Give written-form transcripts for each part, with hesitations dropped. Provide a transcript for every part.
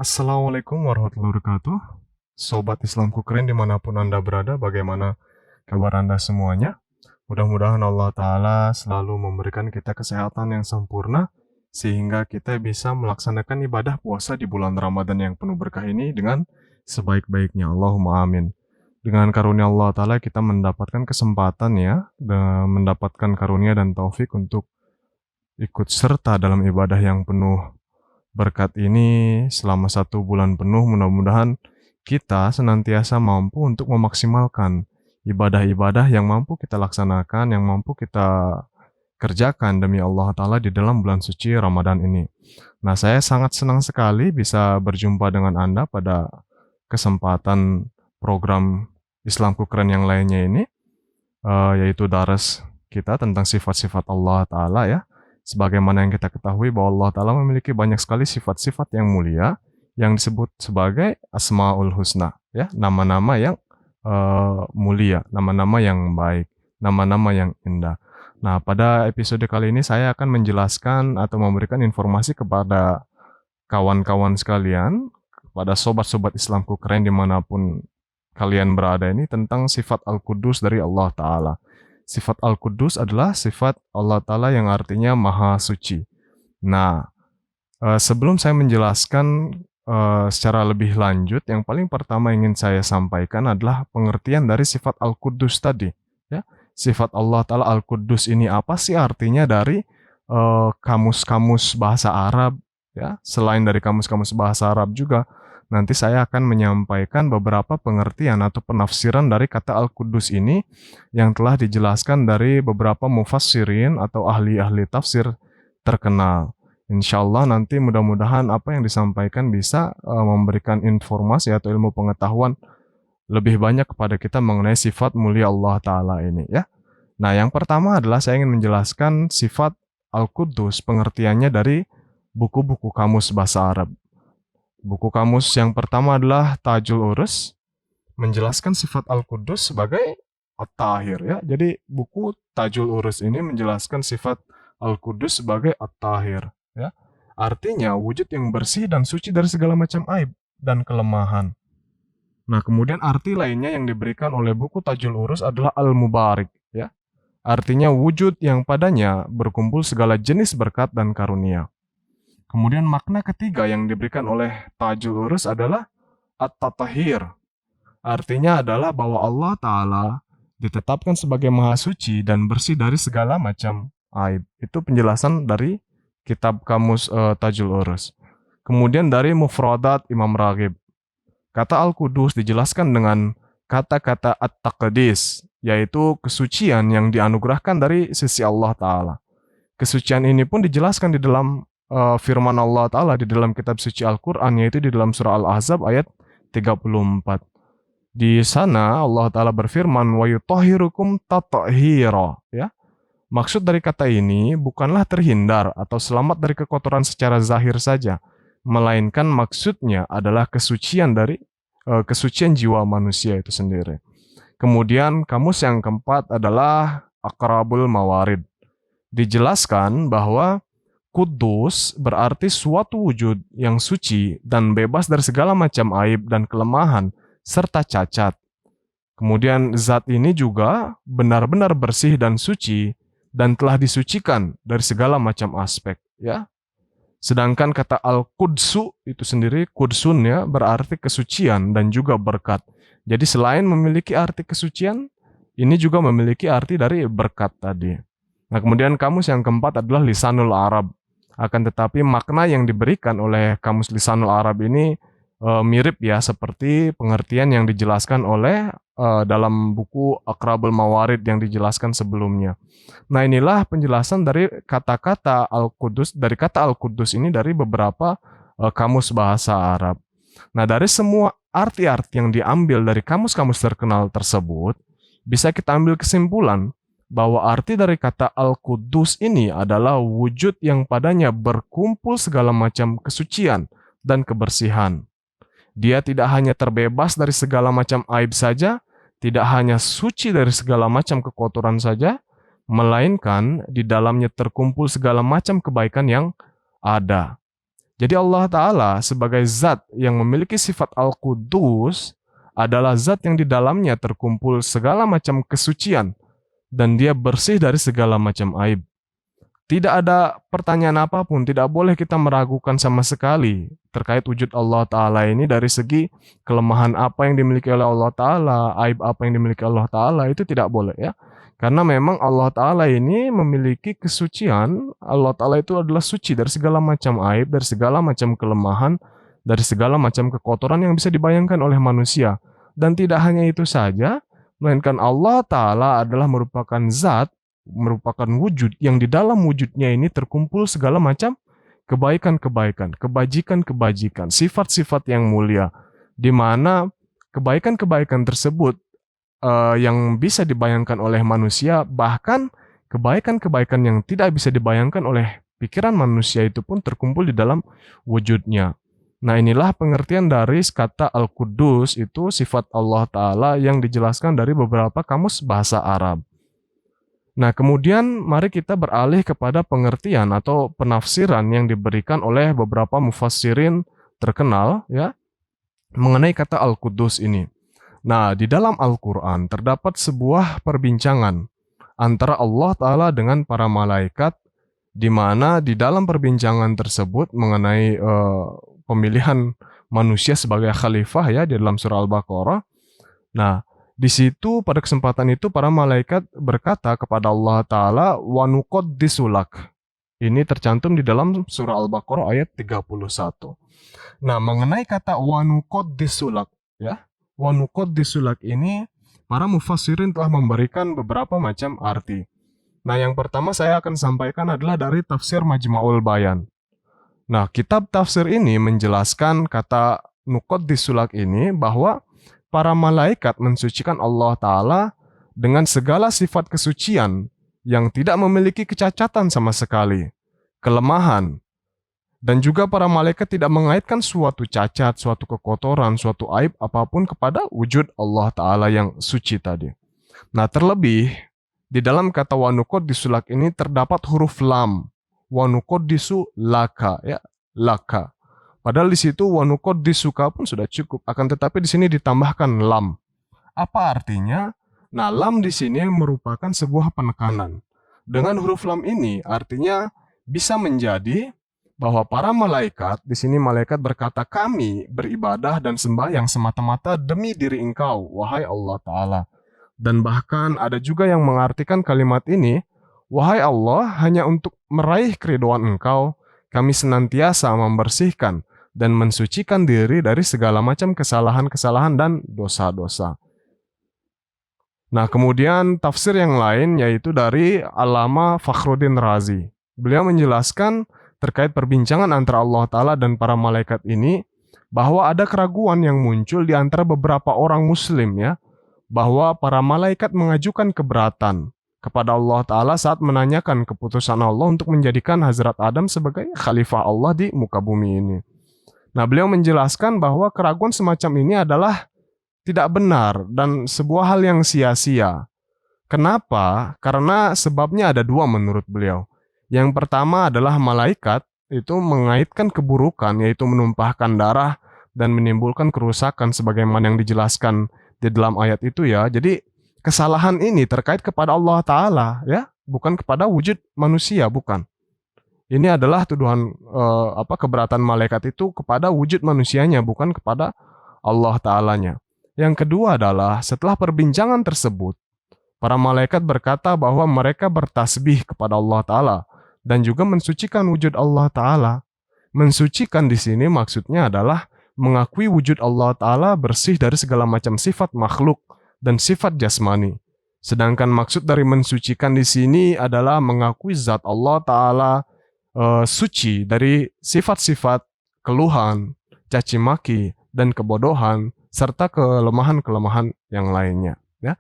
Assalamualaikum warahmatullahi wabarakatuh. Sobat Islamku keren dimanapun Anda berada, bagaimana kabar Anda semuanya? Mudah-mudahan Allah Ta'ala selalu memberikan kita kesehatan yang sempurna, sehingga kita bisa melaksanakan ibadah puasa di bulan Ramadan yang penuh berkah ini dengan sebaik-baiknya. Allahumma amin. Dengan karunia Allah Ta'ala kita mendapatkan kesempatan ya, dan mendapatkan karunia dan taufik untuk ikut serta dalam ibadah yang penuh berkat ini selama 1 bulan penuh. Mudah-mudahan kita senantiasa mampu untuk memaksimalkan ibadah-ibadah yang mampu kita laksanakan, yang mampu kita kerjakan demi Allah Ta'ala di dalam bulan suci Ramadan ini. Nah, saya sangat senang sekali bisa berjumpa dengan Anda pada kesempatan program Islamku Keren yang lainnya ini, yaitu Daras kita tentang sifat-sifat Allah Ta'ala ya. Sebagaimana yang kita ketahui bahwa Allah Ta'ala memiliki banyak sekali sifat-sifat yang mulia yang disebut sebagai Asmaul Husna, ya, nama-nama yang mulia, nama-nama yang baik, nama-nama yang indah. Nah, pada episode kali ini saya akan menjelaskan atau memberikan informasi kepada kawan-kawan sekalian, kepada sobat-sobat Islamku keren dimanapun kalian berada ini tentang sifat Al-Qudus dari Allah Ta'ala. Sifat Al-Qudus adalah sifat Allah Ta'ala yang artinya Maha Suci. Nah, sebelum saya menjelaskan secara lebih lanjut, yang paling pertama ingin saya sampaikan adalah pengertian dari sifat Al-Qudus tadi. Ya. Sifat Allah Ta'ala Al-Qudus ini apa sih artinya dari kamus-kamus bahasa Arab? Ya. Selain dari kamus-kamus bahasa Arab juga, nanti saya akan menyampaikan beberapa pengertian atau penafsiran dari kata Al-Qudus ini yang telah dijelaskan dari beberapa mufassirin atau ahli-ahli tafsir terkenal. Insya Allah nanti mudah-mudahan apa yang disampaikan bisa memberikan informasi atau ilmu pengetahuan lebih banyak kepada kita mengenai sifat mulia Allah Ta'ala ini ya. Nah, yang pertama adalah saya ingin menjelaskan sifat Al-Qudus, pengertiannya dari buku-buku kamus bahasa Arab. Buku kamus yang pertama adalah Tajul Urus, menjelaskan sifat Al-Qudus sebagai At-Tahir ya. Jadi buku Tajul Urus ini menjelaskan sifat Al-Qudus sebagai At-Tahir ya. Artinya wujud yang bersih dan suci dari segala macam aib dan kelemahan. Nah, kemudian arti lainnya yang diberikan oleh buku Tajul Urus adalah Al-Mubarik ya. Artinya wujud yang padanya berkumpul segala jenis berkat dan karunia. Kemudian makna ketiga yang diberikan oleh Tajul Urus adalah At-Tatahir. Artinya adalah bahwa Allah Ta'ala ditetapkan sebagai maha suci dan bersih dari segala macam aib. Itu penjelasan dari kitab kamus Tajul Urus. Kemudian dari Mufradat Imam Raghib. Kata Al-Qudus dijelaskan dengan kata-kata At-Taqdis, yaitu kesucian yang dianugerahkan dari sisi Allah Ta'ala. Kesucian ini pun dijelaskan di dalam firman Allah Ta'ala di dalam kitab suci Al-Quran, yaitu di dalam surah Al-Ahzab ayat 34. Di sana Allah Ta'ala berfirman, wa yutahhirukum tatahira. Ya. Maksud dari kata ini bukanlah terhindar atau selamat dari kekotoran secara zahir saja, melainkan maksudnya adalah kesucian dari kesucian jiwa manusia itu sendiri. Kemudian kamus yang keempat adalah Aqrabul Mawarid. Dijelaskan bahwa Kudus berarti suatu wujud yang suci dan bebas dari segala macam aib dan kelemahan serta cacat. Kemudian zat ini juga benar-benar bersih dan suci dan telah disucikan dari segala macam aspek, ya. Sedangkan kata Al-Qudsu itu sendiri, Qudsun ya, berarti kesucian dan juga berkat. Jadi selain memiliki arti kesucian, ini juga memiliki arti dari berkat tadi. Nah, kemudian kamus yang keempat adalah Lisanul Arab. Akan tetapi makna yang diberikan oleh kamus Lisanul Arab ini mirip ya seperti pengertian yang dijelaskan oleh dalam buku Aqrabul Mawarid yang dijelaskan sebelumnya. Nah, inilah penjelasan dari kata-kata Al-Qudus, dari kata Al-Qudus ini dari beberapa kamus bahasa Arab. Nah, dari semua arti-arti yang diambil dari kamus-kamus terkenal tersebut, bisa kita ambil kesimpulan bahwa arti dari kata Al-Qudus ini adalah wujud yang padanya berkumpul segala macam kesucian dan kebersihan. Dia tidak hanya terbebas dari segala macam aib saja, tidak hanya suci dari segala macam kekotoran saja, melainkan di dalamnya terkumpul segala macam kebaikan yang ada. Jadi Allah Ta'ala sebagai zat yang memiliki sifat Al-Qudus adalah zat yang di dalamnya terkumpul segala macam kesucian dan dia bersih dari segala macam aib. Tidak ada pertanyaan apapun, tidak boleh kita meragukan sama sekali terkait wujud Allah Ta'ala ini dari segi kelemahan apa yang dimiliki oleh Allah Ta'ala, aib apa yang dimiliki Allah Ta'ala, itu tidak boleh ya. Karena memang Allah Ta'ala ini memiliki kesucian, Allah Ta'ala itu adalah suci dari segala macam aib, dari segala macam kelemahan, dari segala macam kekotoran yang bisa dibayangkan oleh manusia. Dan tidak hanya itu saja, melainkan Allah Ta'ala adalah merupakan zat, merupakan wujud yang di dalam wujudnya ini terkumpul segala macam kebaikan-kebaikan, kebajikan-kebajikan, sifat-sifat yang mulia, di mana kebaikan-kebaikan tersebut yang bisa dibayangkan oleh manusia, bahkan kebaikan-kebaikan yang tidak bisa dibayangkan oleh pikiran manusia itu pun terkumpul di dalam wujudnya. Nah, inilah pengertian dari kata Al-Qudus, itu sifat Allah Ta'ala yang dijelaskan dari beberapa kamus bahasa Arab. Nah, kemudian mari kita beralih kepada pengertian atau penafsiran yang diberikan oleh beberapa mufassirin terkenal ya mengenai kata Al-Qudus ini. Nah, di dalam Al-Qur'an terdapat sebuah perbincangan antara Allah Ta'ala dengan para malaikat, di mana di dalam perbincangan tersebut mengenai pemilihan manusia sebagai khalifah ya di dalam surah Al-Baqarah. Nah, di situ pada kesempatan itu para malaikat berkata kepada Allah Ta'ala, wa nuqaddisulak. Ini tercantum di dalam surah Al-Baqarah ayat 31. Nah, mengenai kata wa nuqaddisulak ya, wa nuqaddisulak ini para mufassirin telah memberikan beberapa macam arti. Nah, yang pertama saya akan sampaikan adalah dari tafsir Majma'ul Bayan. Nah, kitab tafsir ini menjelaskan kata nuqaddisulak ini bahwa para malaikat mensucikan Allah Ta'ala dengan segala sifat kesucian yang tidak memiliki kecacatan sama sekali, kelemahan, dan juga para malaikat tidak mengaitkan suatu cacat, suatu kekotoran, suatu aib apapun kepada wujud Allah Ta'ala yang suci tadi. Nah, terlebih, di dalam kata wa nuqaddisulak ini terdapat huruf lam, wa nuqaddisu laka, ya, laka. Padahal di situ wa nuqaddisuka pun sudah cukup, akan tetapi di sini ditambahkan lam. Apa artinya? Nah, lam di sini merupakan sebuah penekanan. Dengan huruf lam ini artinya bisa menjadi bahwa para malaikat, di sini malaikat berkata, kami beribadah dan sembahyang semata-mata demi diri Engkau, wahai Allah Ta'ala. Dan bahkan ada juga yang mengartikan kalimat ini, wahai Allah, hanya untuk meraih keridhaan Engkau, kami senantiasa membersihkan dan mensucikan diri dari segala macam kesalahan-kesalahan dan dosa-dosa. Nah, kemudian tafsir yang lain yaitu dari Allama Fakhruddin Razi. Beliau menjelaskan terkait perbincangan antara Allah Ta'ala dan para malaikat ini, bahwa ada keraguan yang muncul di antara beberapa orang muslim ya, bahwa para malaikat mengajukan keberatan kepada Allah Ta'ala saat menanyakan keputusan Allah untuk menjadikan Hazrat Adam sebagai khalifah Allah di muka bumi ini. Nah, beliau menjelaskan bahwa keraguan semacam ini adalah tidak benar dan sebuah hal yang sia-sia. Kenapa? Karena sebabnya ada dua menurut beliau. Yang pertama adalah malaikat itu mengaitkan keburukan, yaitu menumpahkan darah dan menimbulkan kerusakan sebagaimana yang dijelaskan di dalam ayat itu ya. Jadi kesalahan ini terkait kepada Allah Ta'ala ya, bukan kepada wujud manusia, bukan. Ini adalah tuduhan keberatan malaikat itu kepada wujud manusianya, bukan kepada Allah Ta'alanya. Yang kedua adalah setelah perbincangan tersebut, para malaikat berkata bahwa mereka bertasbih kepada Allah Ta'ala dan juga mensucikan wujud Allah Ta'ala. Mensucikan di sini maksudnya adalah mengakui wujud Allah Ta'ala bersih dari segala macam sifat makhluk dan sifat jasmani. Sedangkan maksud dari mensucikan di sini adalah mengakui zat Allah Ta'ala suci dari sifat-sifat keluhan, caci maki, dan kebodohan, serta kelemahan-kelemahan yang lainnya. Ya.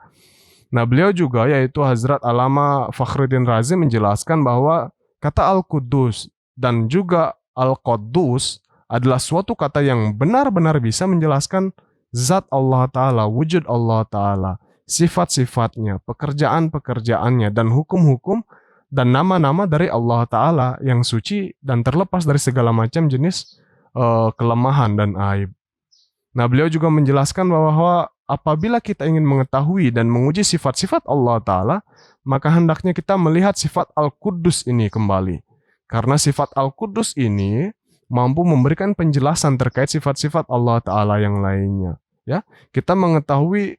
Nah, beliau juga yaitu Hazrat Allama Fakhruddin Razi menjelaskan bahwa kata Al-Qudus dan juga Al-Quddus adalah suatu kata yang benar-benar bisa menjelaskan zat Allah Ta'ala, wujud Allah Ta'ala, sifat-sifatnya, pekerjaan-pekerjaannya, dan hukum-hukum dan nama-nama dari Allah Ta'ala yang suci dan terlepas dari segala macam jenis kelemahan dan aib. Nah, beliau juga menjelaskan bahwa apabila kita ingin mengetahui dan menguji sifat-sifat Allah Ta'ala, maka hendaknya kita melihat sifat Al-Quddus ini kembali. Karena sifat Al-Quddus ini mampu memberikan penjelasan terkait sifat-sifat Allah Ta'ala yang lainnya. Ya, kita mengetahui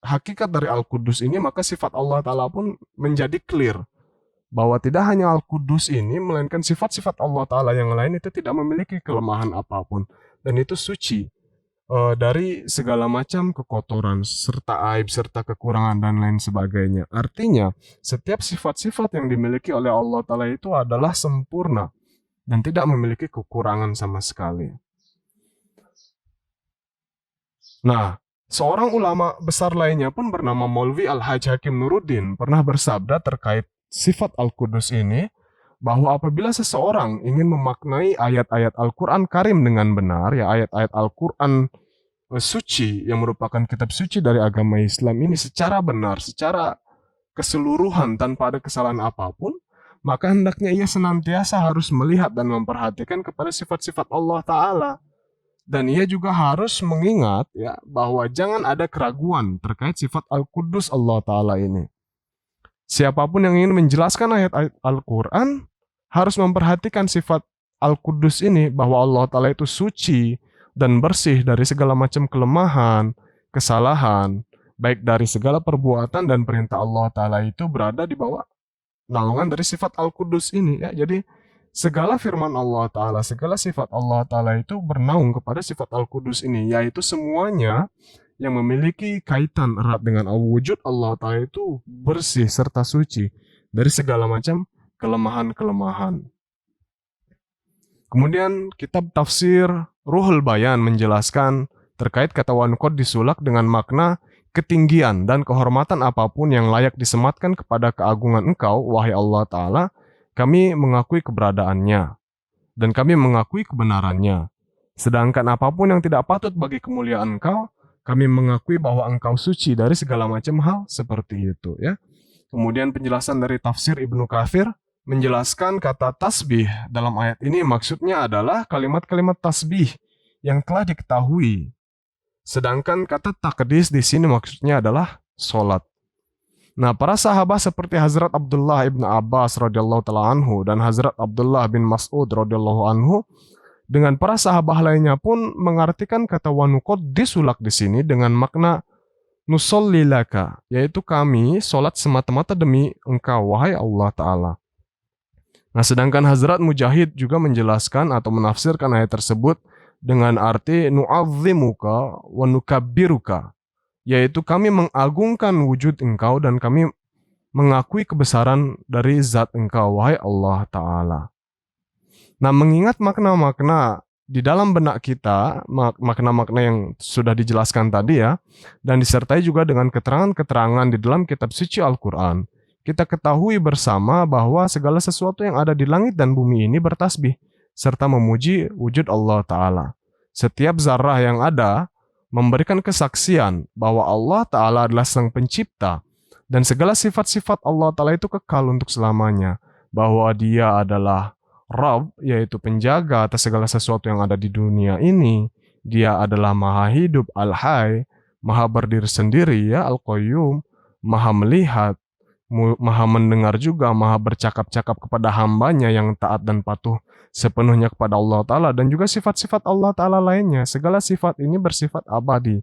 hakikat dari Al-Quddus ini, maka sifat Allah Ta'ala pun menjadi clear. Bahwa tidak hanya Al-Quddus ini, melainkan sifat-sifat Allah Ta'ala yang lain itu tidak memiliki kelemahan apapun. Dan itu suci dari segala macam kekotoran, serta aib, serta kekurangan, dan lain sebagainya. Artinya, setiap sifat-sifat yang dimiliki oleh Allah Ta'ala itu adalah sempurna dan tidak memiliki kekurangan sama sekali. Nah, seorang ulama besar lainnya pun bernama Maulvi Al-Hajj Hakim Nuruddin pernah bersabda terkait sifat Al-Quddus ini, bahwa apabila seseorang ingin memaknai ayat-ayat Al-Quran Karim dengan benar, ya ayat-ayat Al-Quran suci yang merupakan kitab suci dari agama Islam ini secara benar, secara keseluruhan tanpa ada kesalahan apapun, maka hendaknya ia senantiasa harus melihat dan memperhatikan kepada sifat-sifat Allah Ta'ala. Dan ia juga harus mengingat ya bahwa jangan ada keraguan terkait sifat Al-Quddus Allah Ta'ala ini. Siapapun yang ingin menjelaskan ayat-ayat Al-Quran harus memperhatikan sifat Al-Quddus ini, bahwa Allah Ta'ala itu suci dan bersih dari segala macam kelemahan, kesalahan, baik dari segala perbuatan dan perintah Allah Ta'ala itu berada di bawah naungan dari sifat Al-Quddus ini. Ya. Jadi segala firman Allah Ta'ala, segala sifat Allah Ta'ala itu bernaung kepada sifat Al-Quddus ini, yaitu semuanya yang memiliki kaitan erat dengan wujud Allah Ta'ala itu bersih serta suci dari segala macam kelemahan-kelemahan. Kemudian kitab tafsir Ruhul Bayan menjelaskan terkait kata wankod disulak dengan makna ketinggian dan kehormatan apapun yang layak disematkan kepada keagungan Engkau, wahai Allah Ta'ala, kami mengakui keberadaannya dan kami mengakui kebenarannya. Sedangkan apapun yang tidak patut bagi kemuliaan Engkau, kami mengakui bahwa Engkau suci dari segala macam hal seperti itu. Ya. Kemudian penjelasan dari tafsir Ibnu Katsir menjelaskan kata tasbih dalam ayat ini maksudnya adalah kalimat-kalimat tasbih yang telah diketahui. Sedangkan kata takdis di sini maksudnya adalah solat. Nah, para sahabat seperti Hazrat Abdullah ibn Abbas radhiyallahu taala anhu dan Hazrat Abdullah bin Mas'ud radhiyallahu anhu dengan para sahabat lainnya pun mengartikan kata wanukod disulak di sini dengan makna nusolli laka, yaitu kami solat semata-mata demi Engkau, wahai Allah Ta'ala. Nah, sedangkan Hazrat Mujahid juga menjelaskan atau menafsirkan ayat tersebut dengan arti nu'azzimuka wa nukabbiruka, yaitu kami mengagungkan wujud Engkau dan kami mengakui kebesaran dari zat Engkau, wahai Allah Ta'ala. Nah, mengingat makna-makna di dalam benak kita, makna-makna yang sudah dijelaskan tadi ya, dan disertai juga dengan keterangan-keterangan di dalam kitab suci Al-Quran, kita ketahui bersama bahwa segala sesuatu yang ada di langit dan bumi ini bertasbih, serta memuji wujud Allah Ta'ala. Setiap zarah yang ada memberikan kesaksian bahwa Allah Ta'ala adalah Sang Pencipta, dan segala sifat-sifat Allah Ta'ala itu kekal untuk selamanya, bahwa Dia adalah Rabb, yaitu penjaga atas segala sesuatu yang ada di dunia ini. Dia adalah Maha Hidup, Al-Hayy, Maha berdiri sendiri, ya Al-Qayyum, Maha melihat, Maha mendengar juga, Maha bercakap-cakap kepada hambanya yang taat dan patuh sepenuhnya kepada Allah Ta'ala, dan juga sifat-sifat Allah Ta'ala lainnya. Segala sifat ini bersifat abadi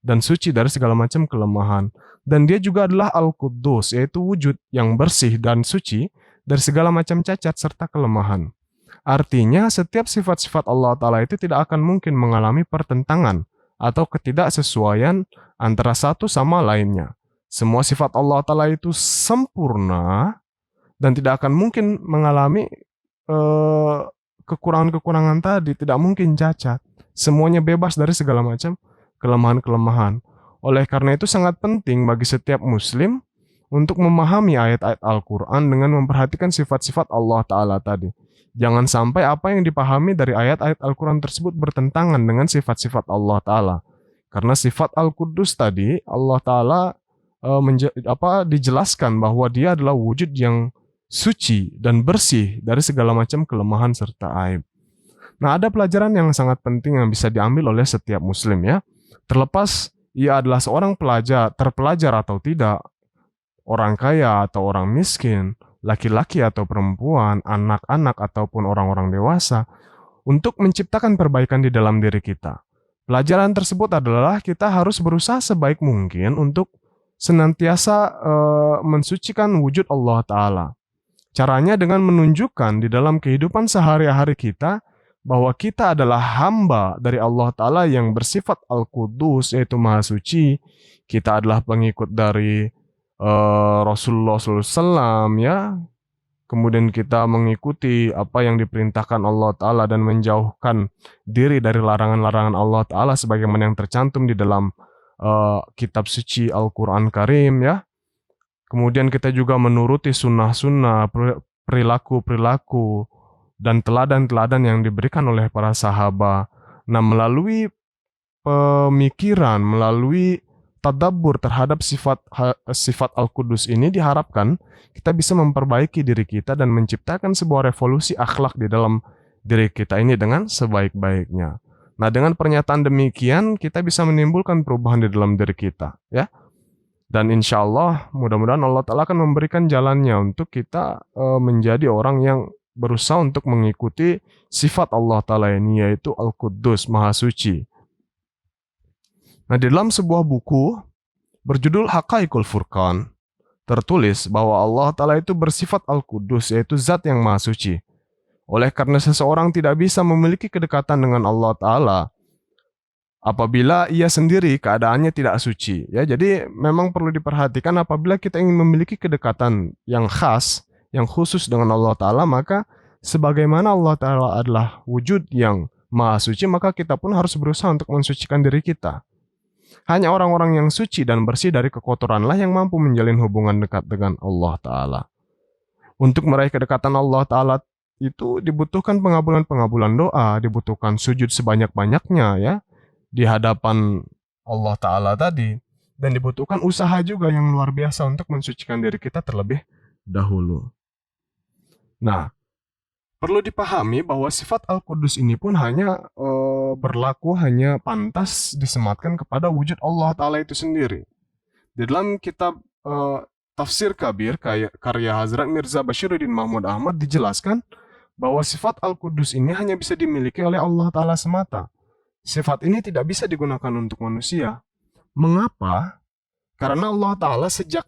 dan suci dari segala macam kelemahan. Dan Dia juga adalah Al-Quddus, yaitu wujud yang bersih dan suci dari segala macam cacat serta kelemahan. Artinya, setiap sifat-sifat Allah Ta'ala itu tidak akan mungkin mengalami pertentangan atau ketidaksesuaian antara satu sama lainnya. Semua sifat Allah Ta'ala itu sempurna dan tidak akan mungkin mengalami kekurangan-kekurangan tadi, tidak mungkin cacat. Semuanya bebas dari segala macam kelemahan-kelemahan. Oleh karena itu sangat penting bagi setiap muslim untuk memahami ayat-ayat Al-Quran dengan memperhatikan sifat-sifat Allah Ta'ala tadi. Jangan sampai apa yang dipahami dari ayat-ayat Al-Quran tersebut bertentangan dengan sifat-sifat Allah Ta'ala. Karena sifat Al-Quddus tadi, Allah Ta'ala dijelaskan bahwa dia adalah wujud yang suci dan bersih dari segala macam kelemahan serta aib. Nah, ada pelajaran yang sangat penting yang bisa diambil oleh setiap muslim ya. Terlepas ia adalah seorang terpelajar atau tidak, orang kaya atau orang miskin, laki-laki atau perempuan, anak-anak ataupun orang-orang dewasa, untuk menciptakan perbaikan di dalam diri kita. Pelajaran tersebut adalah kita harus berusaha sebaik mungkin untuk senantiasa mensucikan wujud Allah Ta'ala. Caranya dengan menunjukkan di dalam kehidupan sehari-hari kita bahwa kita adalah hamba dari Allah Ta'ala yang bersifat Al-Qudus, yaitu Maha Suci. Kita adalah pengikut dari Rasulullah SAW, ya. Kemudian kita mengikuti apa yang diperintahkan Allah Ta'ala dan menjauhkan diri dari larangan-larangan Allah Ta'ala sebagaimana yang tercantum di dalam kitab suci Al-Quran Karim, ya. Kemudian kita juga menuruti sunnah-sunnah, perilaku-perilaku, dan teladan-teladan yang diberikan oleh para sahabat. Nah, melalui pemikiran, melalui tadabbur terhadap sifat Al-Qudus ini diharapkan kita bisa memperbaiki diri kita dan menciptakan sebuah revolusi akhlak di dalam diri kita ini dengan sebaik-baiknya. Nah, dengan pernyataan demikian kita bisa menimbulkan perubahan di dalam diri kita, ya. Dan insya Allah, mudah-mudahan Allah Ta'ala akan memberikan jalannya untuk kita menjadi orang yang berusaha untuk mengikuti sifat Allah Ta'ala ini, yaitu Al-Qudus, Maha Suci. Nah, di dalam sebuah buku berjudul Haqaiqul Furqan, tertulis bahwa Allah Ta'ala itu bersifat Al-Qudus, yaitu zat yang Maha Suci. Oleh karena seseorang tidak bisa memiliki kedekatan dengan Allah Ta'ala apabila ia sendiri keadaannya tidak suci. Ya, jadi memang perlu diperhatikan apabila kita ingin memiliki kedekatan yang khas, yang khusus dengan Allah Ta'ala, maka sebagaimana Allah Ta'ala adalah wujud yang Maha Suci, maka kita pun harus berusaha untuk mensucikan diri kita. Hanya orang-orang yang suci dan bersih dari kekotoranlah yang mampu menjalin hubungan dekat dengan Allah Ta'ala. Untuk meraih kedekatan Allah Ta'ala itu dibutuhkan pengabulan-pengabulan doa, dibutuhkan sujud sebanyak-banyaknya, ya, di hadapan Allah Ta'ala tadi, dan dibutuhkan usaha juga yang luar biasa untuk mensucikan diri kita terlebih dahulu. Nah, perlu dipahami bahwa sifat Al-Qudus ini pun hanya hanya pantas disematkan kepada wujud Allah Ta'ala itu sendiri. Di dalam kitab Tafsir Kabir karya Hazrat Mirza Bashiruddin Mahmud Ahmad dijelaskan bahwa sifat Al-Qudus ini hanya bisa dimiliki oleh Allah Ta'ala semata. Sifat ini tidak bisa digunakan untuk manusia. Mengapa? Karena Allah Ta'ala sejak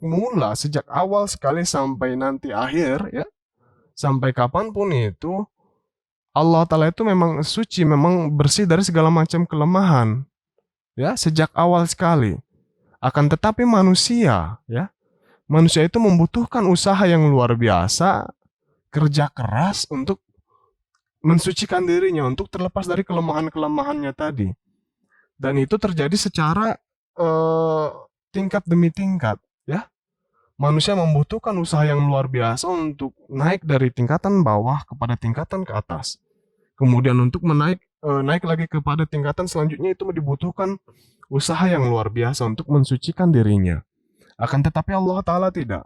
awal sekali sampai nanti akhir, ya, sampai kapanpun itu, Allah Ta'ala itu memang suci, memang bersih dari segala macam kelemahan, ya, sejak awal sekali. Akan tetapi manusia itu membutuhkan usaha yang luar biasa, kerja keras untuk mensucikan dirinya, untuk terlepas dari kelemahan-kelemahannya tadi. Dan itu terjadi secara tingkat demi tingkat, ya. Manusia membutuhkan usaha yang luar biasa untuk naik dari tingkatan bawah kepada tingkatan ke atas. Kemudian untuk naik lagi kepada tingkatan selanjutnya itu dibutuhkan usaha yang luar biasa untuk mensucikan dirinya. Akan tetapi Allah Ta'ala tidak.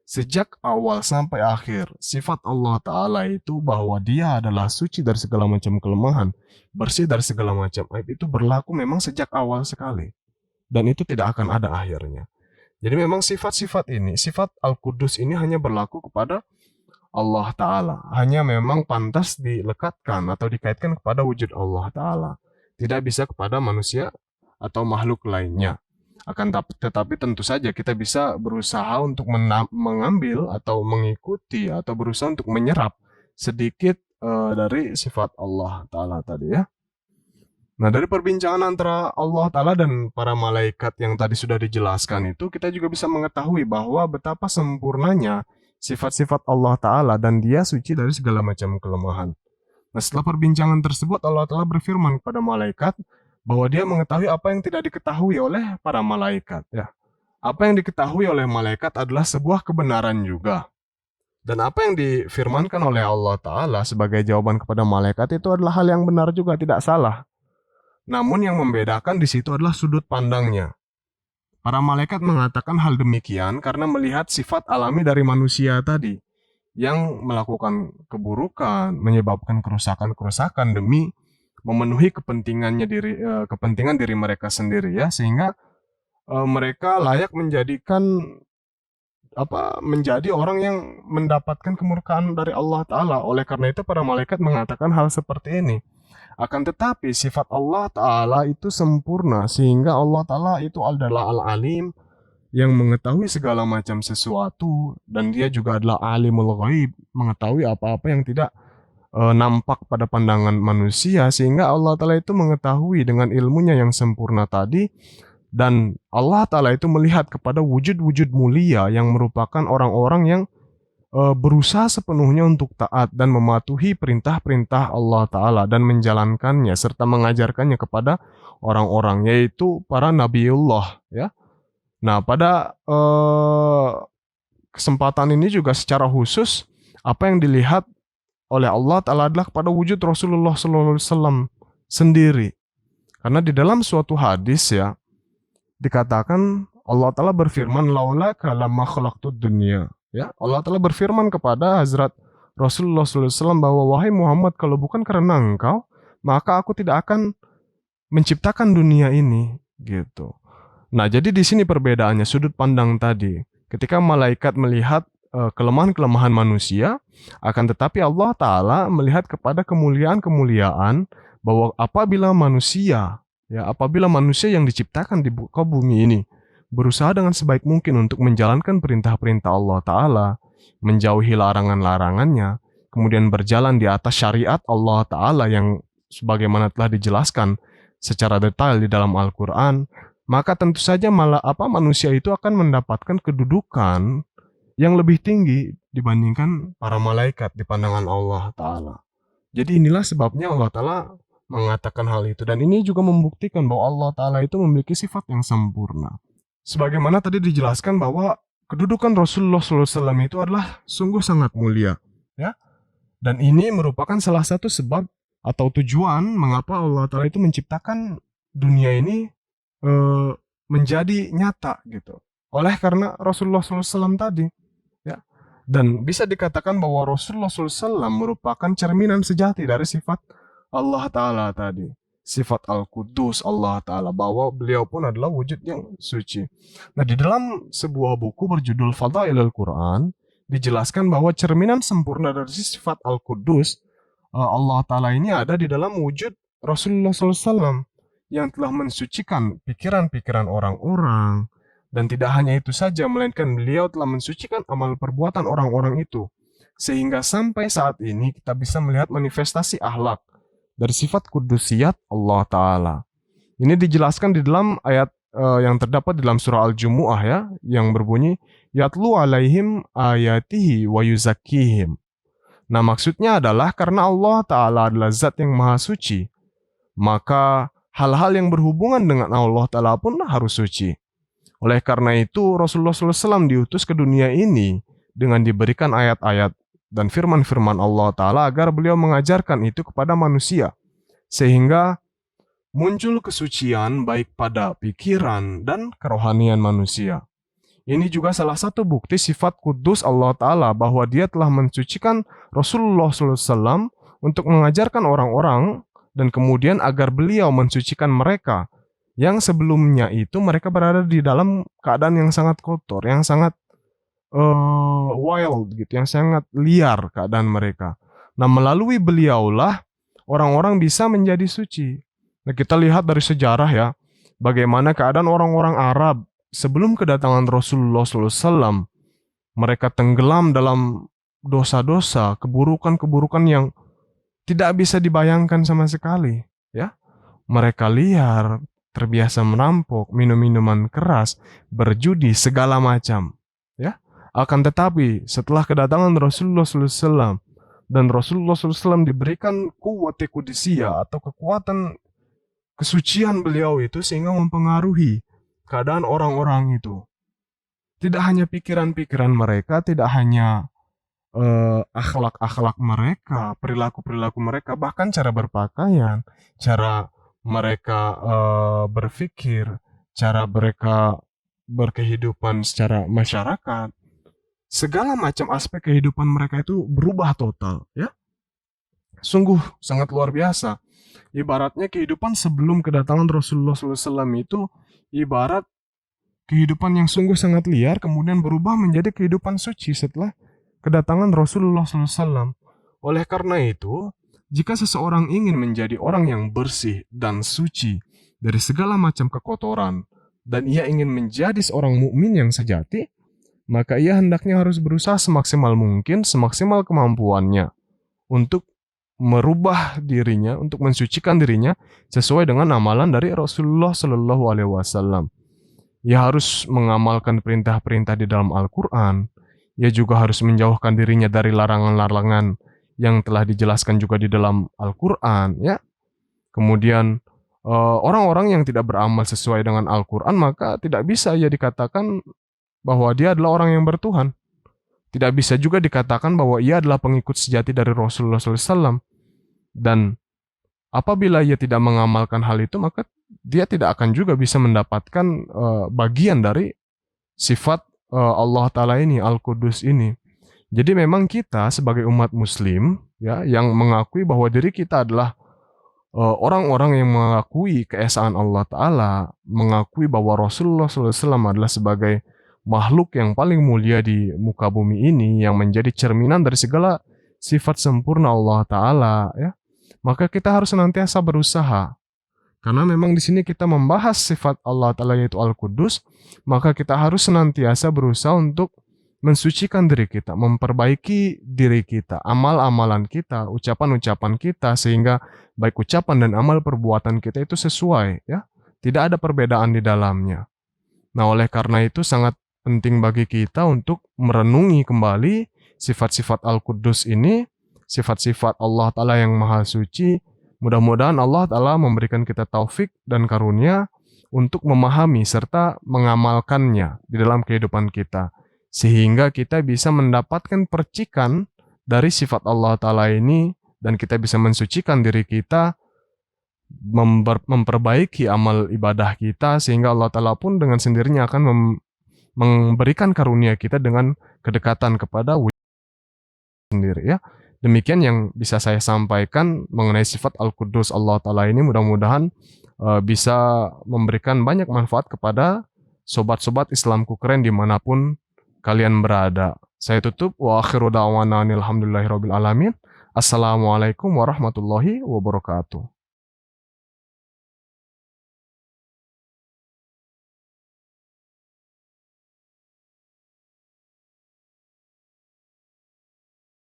Sejak awal sampai akhir, sifat Allah Ta'ala itu bahwa dia adalah suci dari segala macam kelemahan, bersih dari segala macam aib, itu berlaku memang sejak awal sekali. Dan itu tidak akan ada akhirnya. Jadi memang sifat-sifat ini, sifat Al-Qudus ini hanya berlaku kepada Allah Ta'ala. Hanya memang pantas dilekatkan atau dikaitkan kepada wujud Allah Ta'ala. Tidak bisa kepada manusia atau makhluk lainnya. Akan tetapi tentu saja kita bisa berusaha untuk mengambil atau mengikuti atau berusaha untuk menyerap sedikit dari sifat Allah Ta'ala tadi, ya. Nah, dari perbincangan antara Allah Ta'ala dan para malaikat yang tadi sudah dijelaskan itu, kita juga bisa mengetahui bahwa betapa sempurnanya sifat-sifat Allah Ta'ala dan dia suci dari segala macam kelemahan. Nah, setelah perbincangan tersebut, Allah Ta'ala berfirman kepada malaikat bahwa dia mengetahui apa yang tidak diketahui oleh para malaikat, ya. Apa yang diketahui oleh malaikat adalah sebuah kebenaran juga. Dan apa yang difirmankan oleh Allah Ta'ala sebagai jawaban kepada malaikat itu adalah hal yang benar juga, tidak salah. Namun yang membedakan di situ adalah sudut pandangnya. Para malaikat mengatakan hal demikian karena melihat sifat alami dari manusia tadi yang melakukan keburukan, menyebabkan kerusakan-kerusakan demi memenuhi kepentingan diri mereka sendiri ya, sehingga mereka layak menjadi orang yang mendapatkan kemurkaan dari Allah Ta'ala. Oleh karena itu para malaikat mengatakan hal seperti ini. Akan tetapi sifat Allah Ta'ala itu sempurna, sehingga Allah Ta'ala itu adalah Al-Alim yang mengetahui segala macam sesuatu, dan dia juga adalah Alimul Ghaib, mengetahui apa-apa yang tidak nampak pada pandangan manusia, sehingga Allah Ta'ala itu mengetahui dengan ilmunya yang sempurna tadi. Dan Allah Ta'ala itu melihat kepada wujud-wujud mulia yang merupakan orang-orang yang berusaha sepenuhnya untuk taat dan mematuhi perintah-perintah Allah Ta'ala dan menjalankannya serta mengajarkannya kepada orang-orang, yaitu para Nabiullah ya. Nah, pada kesempatan ini juga secara khusus apa yang dilihat oleh Allah Ta'ala adalah kepada wujud Rasulullah SAW sendiri. Karena di dalam suatu hadis ya, dikatakan Allah Ta'ala berfirman, laulaka lamma khalaqtud dunya. Ya, Allah Ta'ala berfirman kepada Hazrat Rasulullah SAW bahwa wahai Muhammad, kalau bukan karena engkau, maka aku tidak akan menciptakan dunia ini, gitu. Nah, jadi di sini perbedaannya sudut pandang tadi. Ketika malaikat melihat kelemahan-kelemahan manusia, akan tetapi Allah Ta'ala melihat kepada kemuliaan-kemuliaan bahwa apabila manusia yang diciptakan di muka bumi ini berusaha dengan sebaik mungkin untuk menjalankan perintah-perintah Allah Ta'ala, menjauhi larangan-larangannya, kemudian berjalan di atas syariat Allah Ta'ala yang sebagaimana telah dijelaskan secara detail di dalam Al-Quran, maka tentu saja manusia itu akan mendapatkan kedudukan yang lebih tinggi dibandingkan para malaikat di pandangan Allah Ta'ala. Jadi inilah sebabnya Allah Ta'ala mengatakan hal itu, dan ini juga membuktikan bahwa Allah Ta'ala itu memiliki sifat yang sempurna. Sebagaimana tadi dijelaskan bahwa kedudukan Rasulullah SAW itu adalah sungguh sangat mulia, ya. Dan ini merupakan salah satu sebab atau tujuan mengapa Allah Ta'ala itu menciptakan dunia ini menjadi nyata gitu. Oleh karena Rasulullah SAW tadi, ya. Dan bisa dikatakan bahwa Rasulullah SAW merupakan cerminan sejati dari sifat Allah Ta'ala tadi, sifat Al-Qudus Allah Ta'ala, bahwa beliau pun adalah wujud yang suci. Nah, di dalam sebuah buku berjudul Fadailul Quran dijelaskan bahwa cerminan sempurna dari sifat Al-Qudus Allah Ta'ala ini ada di dalam wujud Rasulullah SAW yang telah mensucikan pikiran-pikiran orang-orang. Dan tidak hanya itu saja, melainkan beliau telah mensucikan amal perbuatan orang-orang itu, sehingga sampai saat ini kita bisa melihat manifestasi akhlak dari sifat kudusiyat Allah Ta'ala. Ini dijelaskan di dalam ayat yang terdapat di dalam surah Al-Jumu'ah ya, yang berbunyi, Yatlu alaihim ayatihi wa yuzakkihim. Nah, maksudnya adalah karena Allah Ta'ala adalah zat yang maha suci, maka hal-hal yang berhubungan dengan Allah Ta'ala pun harus suci. Oleh karena itu, Rasulullah SAW diutus ke dunia ini dengan diberikan ayat-ayat dan firman-firman Allah Ta'ala agar beliau mengajarkan itu kepada manusia, sehingga muncul kesucian baik pada pikiran dan kerohanian manusia. Ini juga salah satu bukti sifat kudus Allah Ta'ala bahwa dia telah mensucikan Rasulullah SAW untuk mengajarkan orang-orang, dan kemudian agar beliau mensucikan mereka yang sebelumnya itu mereka berada di dalam keadaan yang sangat kotor, yang sangat wild gitu, yang sangat liar keadaan mereka. Nah, melalui beliaulah orang-orang bisa menjadi suci. Nah, kita lihat dari sejarah ya, bagaimana keadaan orang-orang Arab sebelum kedatangan Rasulullah SAW. Mereka tenggelam dalam dosa-dosa, keburukan-keburukan yang tidak bisa dibayangkan sama sekali, ya. Mereka liar, terbiasa merampok, minum minuman keras, berjudi, segala macam, ya. Akan tetapi setelah kedatangan Rasulullah SAW dan Rasulullah SAW diberikan kuwwati qudusiyah atau kekuatan kesucian beliau itu, sehingga mempengaruhi keadaan orang-orang itu. Tidak hanya pikiran-pikiran mereka, tidak hanya akhlak-akhlak mereka, perilaku-perilaku mereka, bahkan cara berpakaian, cara mereka berpikir, cara mereka berkehidupan secara masyarakat, segala macam aspek kehidupan mereka itu berubah total, ya. Sungguh sangat luar biasa. Ibaratnya kehidupan sebelum kedatangan Rasulullah SAW itu ibarat kehidupan yang sungguh sangat liar kemudian berubah menjadi kehidupan suci setelah kedatangan Rasulullah SAW. Oleh karena itu, jika seseorang ingin menjadi orang yang bersih dan suci dari segala macam kekotoran dan ia ingin menjadi seorang mukmin yang sejati, maka ia hendaknya harus berusaha semaksimal mungkin, semaksimal kemampuannya untuk merubah dirinya, untuk mensucikan dirinya sesuai dengan amalan dari Rasulullah Shallallahu Alaihi Wasallam. Ia harus mengamalkan perintah-perintah di dalam Al-Quran. Ia juga harus menjauhkan dirinya dari larangan-larangan yang telah dijelaskan juga di dalam Al-Quran. Ya. Kemudian orang-orang yang tidak beramal sesuai dengan Al-Quran, maka tidak bisa ia dikatakan bahwa dia adalah orang yang bertuhan. Tidak bisa juga dikatakan bahwa ia adalah pengikut sejati dari Rasulullah SAW. Dan apabila ia tidak mengamalkan hal itu, maka dia tidak akan juga bisa mendapatkan bagian dari sifat Allah Ta'ala ini, Al-Qudus ini. Jadi memang kita sebagai umat muslim, ya, yang mengakui bahwa diri kita adalah orang-orang yang mengakui keesaan Allah Ta'ala, mengakui bahwa Rasulullah SAW adalah sebagai makhluk yang paling mulia di muka bumi ini, yang menjadi cerminan dari segala sifat sempurna Allah Ta'ala, ya. Maka kita harus senantiasa berusaha. Karena memang di sini kita membahas sifat Allah Ta'ala yaitu Al-Qudus, maka kita harus senantiasa berusaha untuk mensucikan diri kita, memperbaiki diri kita, amal-amalan kita, ucapan-ucapan kita, sehingga baik ucapan dan amal perbuatan kita itu sesuai, ya. Tidak ada perbedaan di dalamnya. Nah, oleh karena itu sangat penting bagi kita untuk merenungi kembali sifat-sifat Al-Qudus ini, sifat-sifat Allah Ta'ala yang Maha Suci. Mudah-mudahan Allah Ta'ala memberikan kita taufik dan karunia untuk memahami serta mengamalkannya di dalam kehidupan kita. Sehingga kita bisa mendapatkan percikan dari sifat Allah Ta'ala ini dan kita bisa mensucikan diri kita, memperbaiki amal ibadah kita, sehingga Allah Ta'ala pun dengan sendirinya akan memberikan karunia kita dengan kedekatan kepada wujud sendiri, ya. Demikian yang bisa saya sampaikan mengenai sifat Al-Qudus Allah Ta'ala ini. Mudah-mudahan bisa memberikan banyak manfaat kepada sobat-sobat Islamku keren dimanapun kalian berada. Saya tutup. Wa akhiru da'wana alhamdulillahirabbil alamin. Assalamualaikum warahmatullahi wabarakatuh.